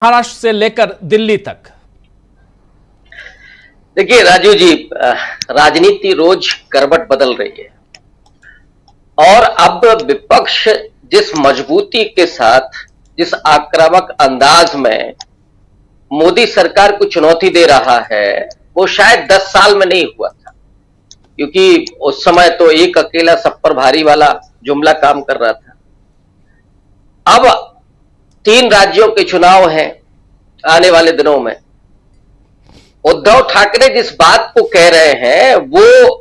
महाराष्ट्र से लेकर दिल्ली तक। देखिए राजू जी, राजनीति रोज करवट बदल रही है और अब विपक्ष जिस मजबूती के साथ, जिस आक्रामक अंदाज में मोदी सरकार को चुनौती दे रहा है, वो शायद 10 साल में नहीं हुआ था। क्योंकि उस समय तो एक अकेला सब पर भारी वाला जुमला काम कर रहा था। अब 3 राज्यों के चुनाव हैं आने वाले दिनों में। उद्धव ठाकरे जिस बात को कह रहे हैं वो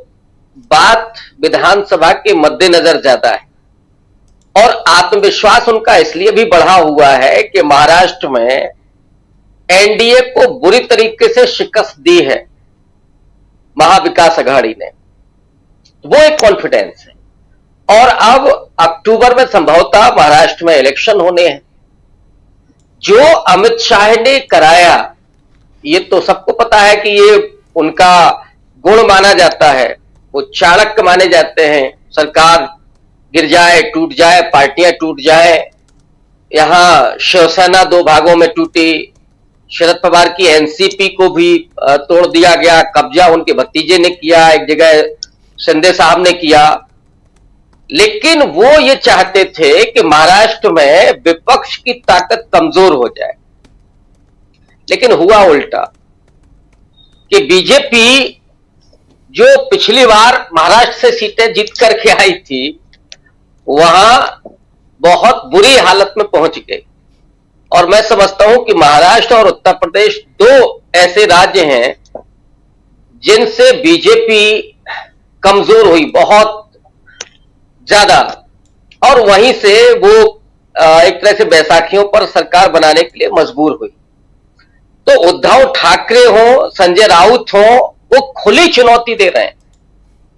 बात विधानसभा के मद्देनजर जाता है और आत्मविश्वास उनका इसलिए भी बढ़ा हुआ है कि महाराष्ट्र में एनडीए को बुरी तरीके से शिकस्त दी है महाविकास अघाड़ी ने। वो एक कॉन्फिडेंस है और अब अक्टूबर में संभवतः महाराष्ट्र में इलेक्शन होने हैं। जो अमित शाह ने कराया, ये तो सबको पता है कि ये उनका गुण माना जाता है। वो चाणक्य माने जाते हैं। सरकार गिर जाए, टूट जाए, पार्टियां टूट जाए। यहां शिवसेना 2 भागों में टूटी। शरद पवार की एनसीपी को भी तोड़ दिया गया। कब्जा उनके भतीजे ने किया, एक जगह शिंदे साहब ने किया। लेकिन वो ये चाहते थे कि महाराष्ट्र में विपक्ष की ताकत कमजोर हो जाए। लेकिन हुआ उल्टा कि बीजेपी जो पिछली बार महाराष्ट्र से सीटें जीत करके आई थी, वहां बहुत बुरी हालत में पहुंच गई। और मैं समझता हूं कि महाराष्ट्र और उत्तर प्रदेश 2 ऐसे राज्य हैं जिनसे बीजेपी कमजोर हुई बहुत ज्यादा, और वहीं से वो एक तरह से बैसाखियों पर सरकार बनाने के लिए मजबूर हुई। तो उद्धव ठाकरे हो, संजय राउत हो, वो खुली चुनौती दे रहे हैं।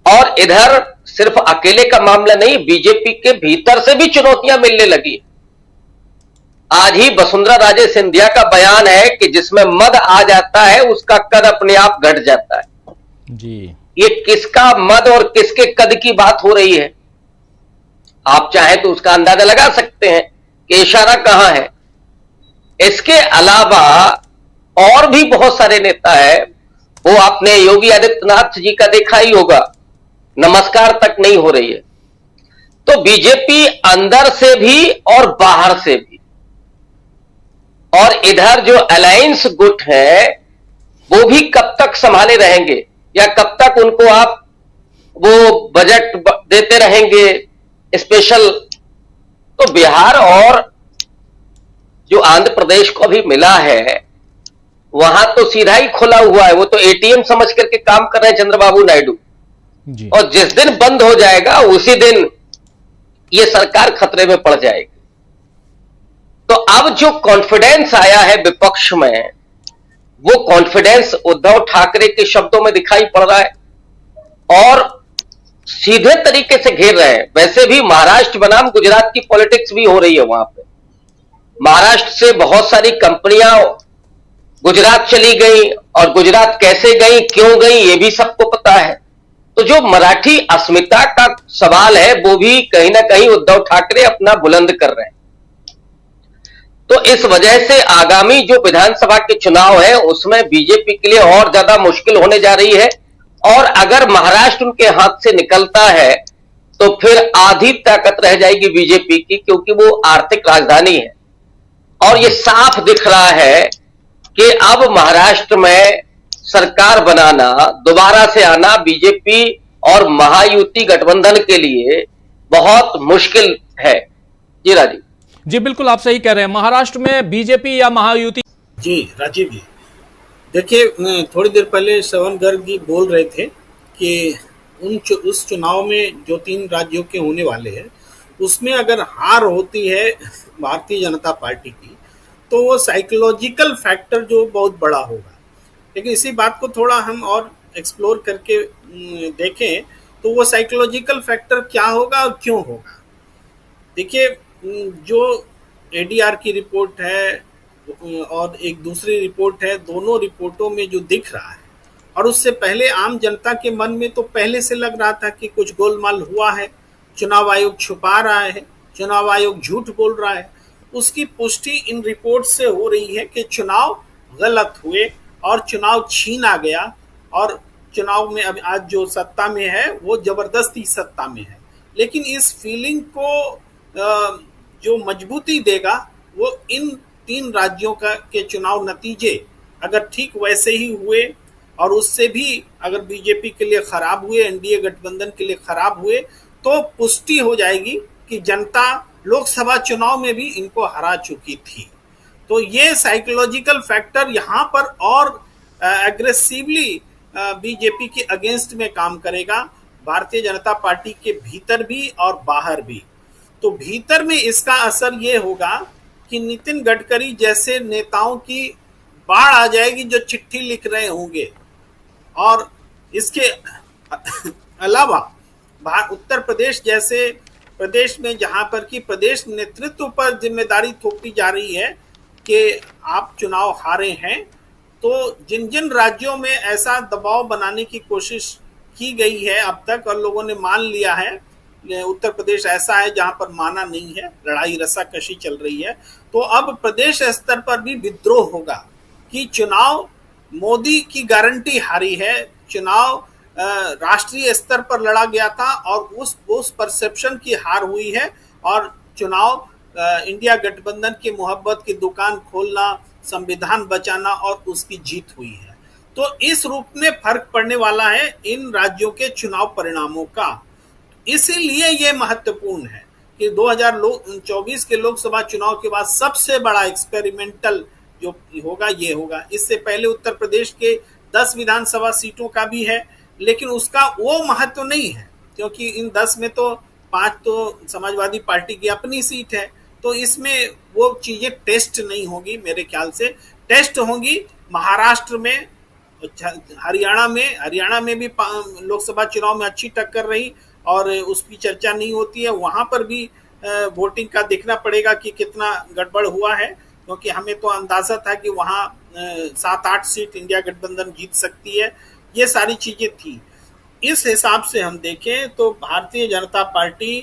और इधर सिर्फ अकेले का मामला नहीं, बीजेपी के भीतर से भी चुनौतियां मिलने लगी। आज ही वसुंधरा राजे सिंधिया का बयान है कि जिसमें मद आ जाता है उसका कद अपने आप घट जाता है जी। ये किसका मद और किसके कद की बात हो रही है? आप चाहें तो उसका अंदाजा लगा सकते हैं कि इशारा कहां है। इसके अलावा और भी बहुत सारे नेता है। वो आपने योगी आदित्यनाथ जी का देखा ही होगा, नमस्कार तक नहीं हो रही है। तो बीजेपी अंदर से भी और बाहर से भी, और इधर जो अलायंस गुट है वो भी कब तक संभाले रहेंगे, या कब तक उनको आप वो बजट देते रहेंगे स्पेशल। तो बिहार और जो आंध्र प्रदेश को भी मिला है, वहां तो सीधा ही खुला हुआ है। वो तो एटीएम समझ करके काम कर रहे हैं चंद्रबाबू नायडू जी। और जिस दिन बंद हो जाएगा उसी दिन ये सरकार खतरे में पड़ जाएगी। तो अब जो कॉन्फिडेंस आया है विपक्ष में, वो कॉन्फिडेंस उद्धव ठाकरे के शब्दों में दिखाई पड़ रहा है और सीधे तरीके से घेर रहे हैं। वैसे भी महाराष्ट्र बनाम गुजरात की पॉलिटिक्स भी हो रही है वहां पे। महाराष्ट्र से बहुत सारी कंपनियां गुजरात चली गई, और गुजरात कैसे गई, क्यों गई, ये भी सबको पता है। तो जो मराठी अस्मिता का सवाल है वो भी कहीं ना कहीं उद्धव ठाकरे अपना बुलंद कर रहे हैं। तो इस वजह से आगामी जो विधानसभा के चुनाव है उसमें बीजेपी के लिए और ज्यादा मुश्किल होने जा रही है। और अगर महाराष्ट्र उनके हाथ से निकलता है तो फिर आधी ताकत रह जाएगी बीजेपी की, क्योंकि वो आर्थिक राजधानी है। और ये साफ दिख रहा है कि अब महाराष्ट्र में सरकार बनाना, दोबारा से आना बीजेपी और महायुति गठबंधन के लिए बहुत मुश्किल है। जी राजीव जी, बिल्कुल आप सही कह रहे हैं। महाराष्ट्र में बीजेपी या महायुति। जी राजीव जी, देखिए थोड़ी देर पहले श्रवण गर्ग जी बोल रहे थे कि उस चुनाव में जो 3 राज्यों के होने वाले हैं उसमें अगर हार होती है भारतीय जनता पार्टी की तो वो साइकोलॉजिकल फैक्टर जो बहुत बड़ा होगा। लेकिन इसी बात को थोड़ा हम और एक्सप्लोर करके देखें तो वो साइकोलॉजिकल फैक्टर क्या होगा और क्यों होगा। देखिए, जो एडीआर की रिपोर्ट है और एक दूसरी रिपोर्ट है, दोनों रिपोर्टों में जो दिख रहा है, और उससे पहले आम जनता के मन में तो पहले से लग रहा था कि कुछ गोलमाल हुआ है, चुनाव आयोग छुपा रहा है, चुनाव आयोग झूठ बोल रहा है। उसकी पुष्टि इन रिपोर्ट से हो रही है कि चुनाव गलत हुए और चुनाव छीना गया, और चुनाव में अब आज जो सत्ता में है वो जबरदस्ती सत्ता में है। लेकिन इस फीलिंग को जो मजबूती देगा वो इन 3 राज्यों के चुनाव नतीजे अगर ठीक वैसे ही हुए और उससे भी अगर बीजेपी के लिए खराब हुए, एनडीए गठबंधन के लिए खराब हुए, तो पुष्टि हो जाएगी कि जनता लोकसभा चुनाव में भी इनको हरा चुकी थी। तो ये साइकोलॉजिकल फैक्टर यहाँ पर और एग्रेसिवली बीजेपी के अगेंस्ट में काम करेगा, भारतीय जनता पार्टी के भीतर भी और बाहर भी। तो भीतर में इसका असर ये होगा कि नितिन गडकरी जैसे नेताओं की बाढ़ आ जाएगी जो चिट्ठी लिख रहे होंगे, और इसके अलावा उत्तर प्रदेश जैसे प्रदेश में जहां पर कि प्रदेश नेतृत्व पर जिम्मेदारी थोपी जा रही है कि आप चुनाव हारे हैं, तो जिन जिन राज्यों में ऐसा दबाव बनाने की कोशिश की गई है अब तक और लोगों ने मान लिया है, उत्तर प्रदेश ऐसा है जहां पर माना नहीं है, लड़ाई रस्साकशी चल रही है, तो अब प्रदेश स्तर पर भी विद्रोह होगा कि चुनाव मोदी की गारंटी हारी है, चुनाव राष्ट्रीय स्तर पर लड़ा गया था और उस परसेप्शन की हार हुई है, और चुनाव इंडिया गठबंधन की मोहब्बत की दुकान खोलना, संविधान बचाना और उसकी जीत हुई है। तो इस रूप में फर्क पड़ने वाला है इन राज्यों के चुनाव परिणामों का। इसीलिए ये महत्वपूर्ण है कि 2024 के लोकसभा चुनाव के बाद सबसे बड़ा एक्सपेरिमेंटल जो होगा ये होगा। इससे पहले उत्तर प्रदेश के 10 विधानसभा सीटों का भी है, लेकिन उसका वो महत्व नहीं है क्योंकि इन 10 में तो 5 तो समाजवादी पार्टी की अपनी सीट है, तो इसमें वो चीजें टेस्ट नहीं होगी। मेरे ख्याल से टेस्ट होंगी महाराष्ट्र में, हरियाणा में भी लोकसभा चुनाव में अच्छी टक्कर रही और उसकी चर्चा नहीं होती है, वहां पर भी वोटिंग का देखना पड़ेगा कि कितना गड़बड़ हुआ है, क्योंकि हमें तो अंदाजा था कि वहां 7-8 सीट इंडिया गठबंधन जीत सकती है। ये सारी चीजें थी। इस हिसाब से हम देखें तो भारतीय जनता पार्टी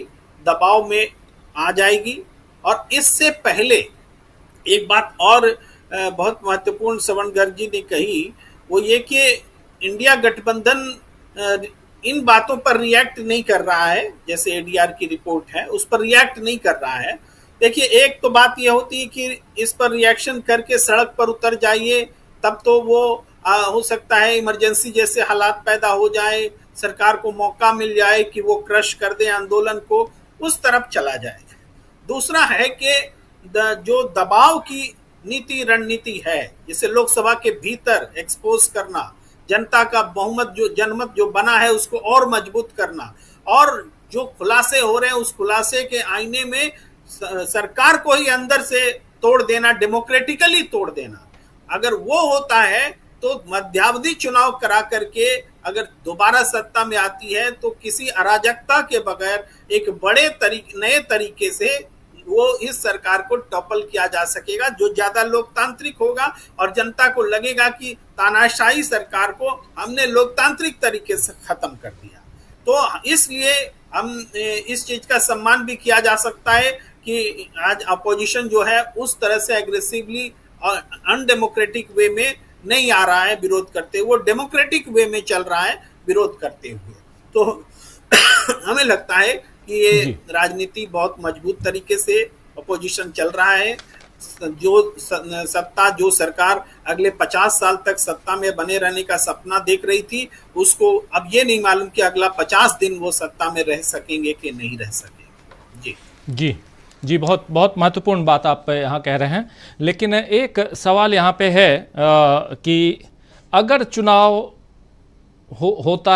दबाव में आ जाएगी। और इससे पहले एक बात और बहुत महत्वपूर्ण श्रवण गर्ग जी ने कही, वो ये कि इंडिया गठबंधन इन बातों पर रिएक्ट नहीं कर रहा है, जैसे एडीआर की रिपोर्ट है उस पर रिएक्ट नहीं कर रहा है। देखिए, एक तो बात यह होती है कि इस पर रिएक्शन करके सड़क पर उतर जाइए, तब तो वो हो सकता है इमरजेंसी जैसे हालात पैदा हो जाए, सरकार को मौका मिल जाए कि वो क्रश कर दे आंदोलन को, उस तरफ चला जाए। दूसरा है कि जो दबाव की नीति रणनीति है, जिसे लोकसभा के भीतर एक्सपोज करना, जनता का बहुमत जो जनमत जो बना है उसको और मजबूत करना, और जो खुलासे हो रहे हैं उस खुलासे के आईने में सरकार को ही अंदर से तोड़ देना, डेमोक्रेटिकली तोड़ देना। अगर वो होता है तो मध्यावधि चुनाव करा करके अगर दोबारा सत्ता में आती है तो किसी अराजकता के बगैर एक नए तरीके से वो इस सरकार को टॉपल किया जा सकेगा, जो ज्यादा लोकतांत्रिक होगा और जनता को लगेगा कि तानाशाही सरकार को हमने लोकतांत्रिक तरीके से खत्म कर दिया। तो इसलिए हम इस चीज का सम्मान भी किया जा सकता है कि आज अपोजिशन जो है उस तरह से एग्रेसिवली और अनडेमोक्रेटिक वे में नहीं आ रहा है विरोध करते हुए, वो डेमोक्रेटिक वे में चल रहा है विरोध करते हुए। तो हमें लगता है कि ये राजनीति बहुत मजबूत तरीके से अपोजिशन चल रहा है। जो सरकार अगले 50 साल तक सत्ता में बने रहने का सपना देख रही थी, उसको अब ये नहीं मालूम कि अगला 50 दिन वो सत्ता में रह सकेंगे कि नहीं रह सकेंगे। जी, बहुत बहुत महत्वपूर्ण बात आप यहाँ कह रहे हैं। लेकिन एक सवाल यहाँ पे है कि अगर चुनाव होता